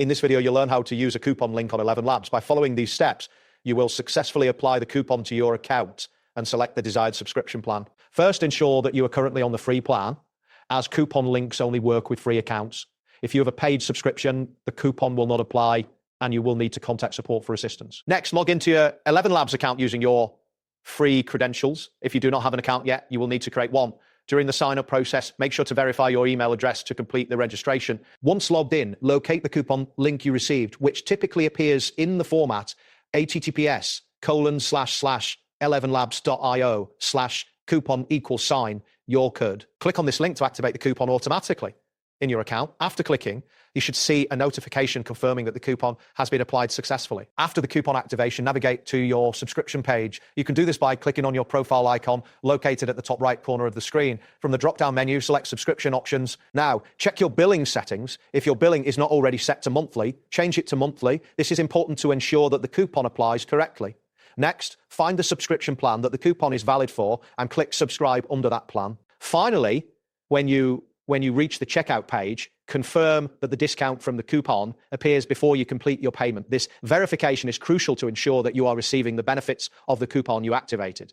In this video, you'll learn how to use a coupon link on ElevenLabs. By following these steps, you will successfully apply the coupon to your account and select the desired subscription plan. First, ensure that you are currently on the free plan, as coupon links only work with free accounts. If you have a paid subscription, the coupon will not apply and you will need to contact support for assistance. Next, log into your ElevenLabs account using your free credentials. If you do not have an account yet, you will need to create one. During the sign-up process, make sure to verify your email address to complete the registration. Once logged in, locate the coupon link you received, which typically appears in the format https://elevenlabs.io/coupon=your code. Click on this link to activate the coupon automatically in your account. After clicking, you should see a notification confirming that the coupon has been applied successfully. After the coupon activation, navigate to your subscription page. You can do this by clicking on your profile icon located at the top right corner of the screen. From the drop-down menu, select subscription options. Now, check your billing settings. If your billing is not already set to monthly, change it to monthly. This is important to ensure that the coupon applies correctly. Next, find the subscription plan that the coupon is valid for and click subscribe under that plan. Finally, when you reach the checkout page, confirm that the discount from the coupon appears before you complete your payment. This verification is crucial to ensure that you are receiving the benefits of the coupon you activated.